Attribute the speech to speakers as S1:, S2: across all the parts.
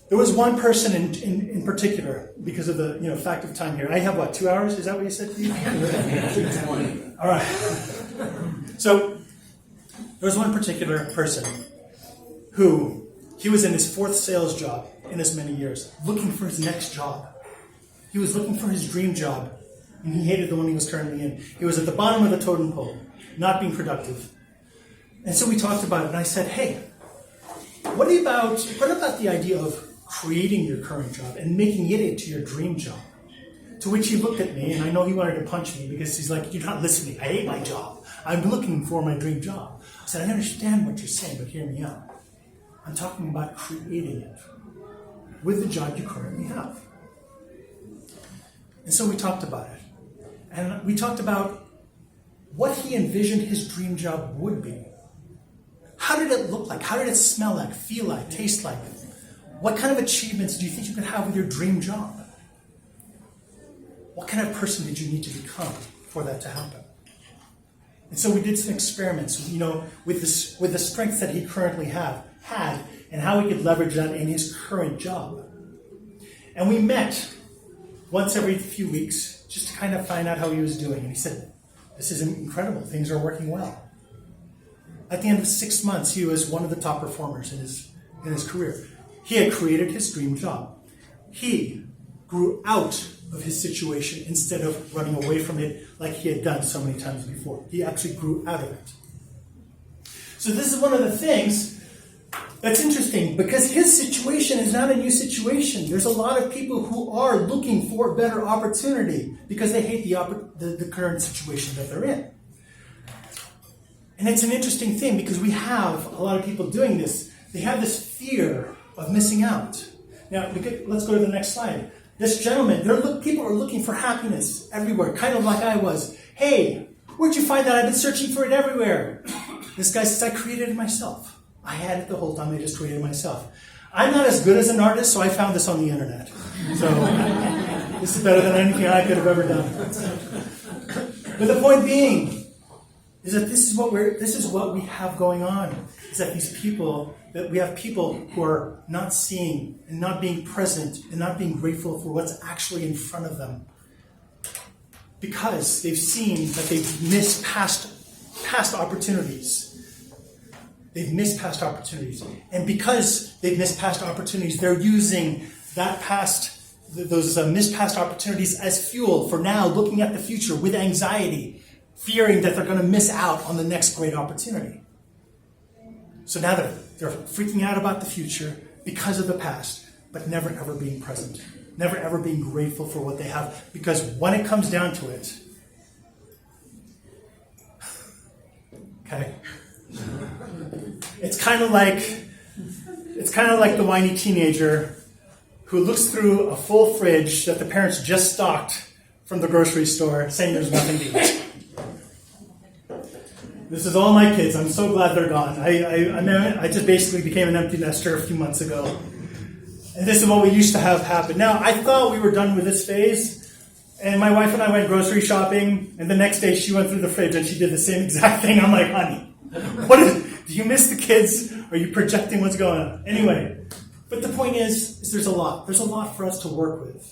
S1: There was one person in particular, because of the fact of time here. I have, 2 hours? Is that what you said to me? All right. So there was one particular person who, he was in his 4th sales job in as many years, looking for his next job. He was looking for his dream job, and he hated the one he was currently in. He was at the bottom of the totem pole, not being productive. And so we talked about it, and I said, hey, what about the idea of creating your current job and making it into your dream job? To which he looked at me, and I know he wanted to punch me because he's like, you're not listening. I hate my job. I'm looking for my dream job. I said, I understand what you're saying, but hear me out. I'm talking about creating it with the job you currently have. And so we talked about it. And we talked about what he envisioned his dream job would be. How did it look like? How did it smell like, feel like, taste like? What kind of achievements do you think you could have with your dream job? What kind of person did you need to become for that to happen? And so we did some experiments, with the strengths that he currently had, and how he could leverage that in his current job. And we met once every few weeks just to kind of find out how he was doing. And he said, this is incredible. Things are working well. At the end of 6 months, he was one of the top performers in his career. He had created his dream job. He grew out of his situation instead of running away from it like he had done so many times before. He actually grew out of it. So this is one of the things that's interesting, because his situation is not a new situation. There's a lot of people who are looking for better opportunity because they hate the current situation that they're in. And it's an interesting thing because we have a lot of people doing this. They have this fear of missing out. Now, let's go to the next slide. This gentleman, people are looking for happiness everywhere, kind of like I was. Hey, where'd you find that? I've been searching for it everywhere. This guy says, I created it myself. I had it the whole time, I just created it myself. I'm not as good as an artist, so I found this on the internet. So this is better than anything I could have ever done. But the point being is that this is what we have going on. Is that we have people who are not seeing and not being present and not being grateful for what's actually in front of them. Because they've seen that they've missed past opportunities. They've missed past opportunities. And because they've missed past opportunities, they're using those missed past opportunities as fuel for now looking at the future with anxiety, fearing that they're going to miss out on the next great opportunity. So now they're freaking out about the future because of the past, but never ever being present, never ever being grateful for what they have. Because when it comes down to it, okay, it's kind of like the whiny teenager who looks through a full fridge that the parents just stocked from the grocery store, saying there's nothing to eat. This is all my kids. I'm so glad they're gone. I just basically became an empty nester a few months ago. And this is what we used to have happen. Now, I thought we were done with this phase, and my wife and I went grocery shopping, and the next day she went through the fridge and she did the same exact thing. I'm like, honey, do you miss the kids? Or are you projecting what's going on? Anyway, but the point is there's a lot. There's a lot for us to work with.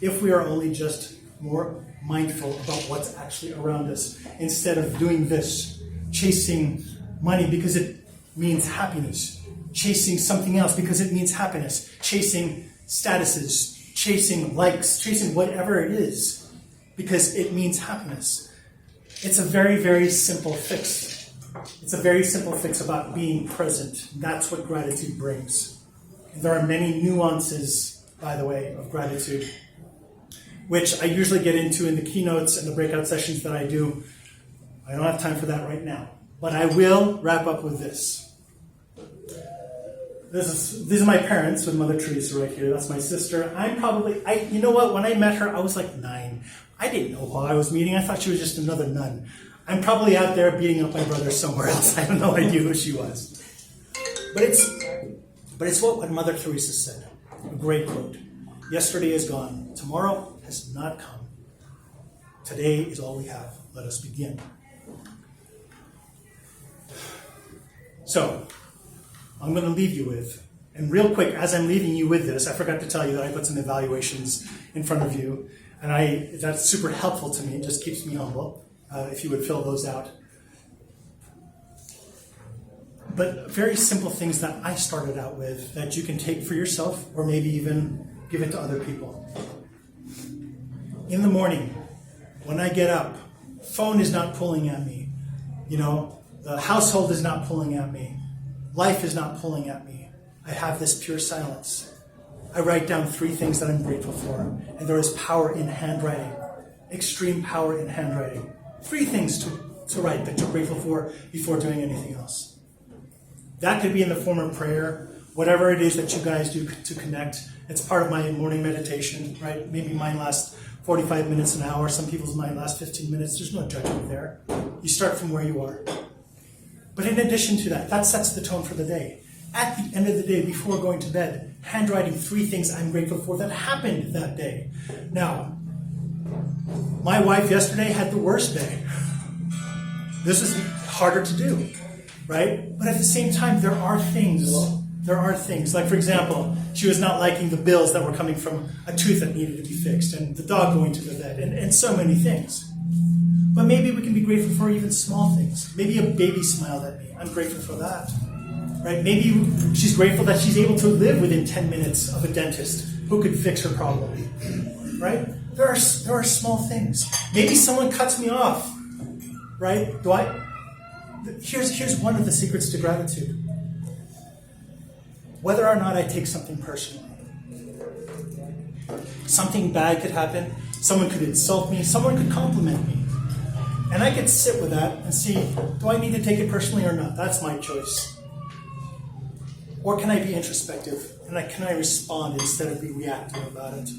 S1: If we are only just more mindful about what's actually around us, instead of doing this, chasing money because it means happiness, chasing something else because it means happiness, chasing statuses, chasing likes, chasing whatever it is because it means happiness. It's a very, very simple fix. It's a very simple fix about being present. That's what gratitude brings. And there are many nuances, by the way, of gratitude, which I usually get into in the keynotes and the breakout sessions that I do. I don't have time for that right now. But I will wrap up with this. These are my parents with Mother Teresa right here. That's my sister. You know what? When I met her, I was like 9. I didn't know who I was meeting. I thought she was just another nun. I'm probably out there beating up my brother somewhere else. I have no idea who she was. But it's what Mother Teresa said. A great quote. Yesterday is gone. Tomorrow has not come. Today is all we have. Let us begin. So, I'm going to leave you with And real quick, as I'm leaving you with this, I forgot to tell you that I put some evaluations in front of you, and that's super helpful to me. It just keeps me humble, if you would fill those out. But very simple things that I started out with that you can take for yourself or maybe even give it to other people. In the morning, when I get up, phone is not pulling at me. The household is not pulling at me. Life is not pulling at me. I have this pure silence. I write down 3 things that I'm grateful for. And there is power in handwriting. Extreme power in handwriting. 3 things to write that you're grateful for before doing anything else. That could be in the form of prayer, whatever it is that you guys do to connect. It's part of my morning meditation, right? Maybe mine lasts 45 minutes, an hour. Some people's might last 15 minutes. There's no judgment there. You start from where you are. But in addition to that, that sets the tone for the day. At the end of the day, before going to bed, handwriting 3 things I'm grateful for that happened that day. Now, my wife yesterday had the worst day. This is harder to do, right? But at the same time, there are things. Like, for example, she was not liking the bills that were coming from a tooth that needed to be fixed, and the dog going to the vet, and so many things. But maybe we can be grateful for even small things. Maybe a baby smiled at me. I'm grateful for that. Right? Maybe she's grateful that she's able to live within 10 minutes of a dentist who could fix her problem. Right? There are small things. Maybe someone cuts me off. Right? Here's one of the secrets to gratitude. Whether or not I take something personally. Something bad could happen. Someone could insult me. Someone could compliment me. And I could sit with that and see, do I need to take it personally or not? That's my choice. Or can I be introspective? And can I respond instead of be reactive about it?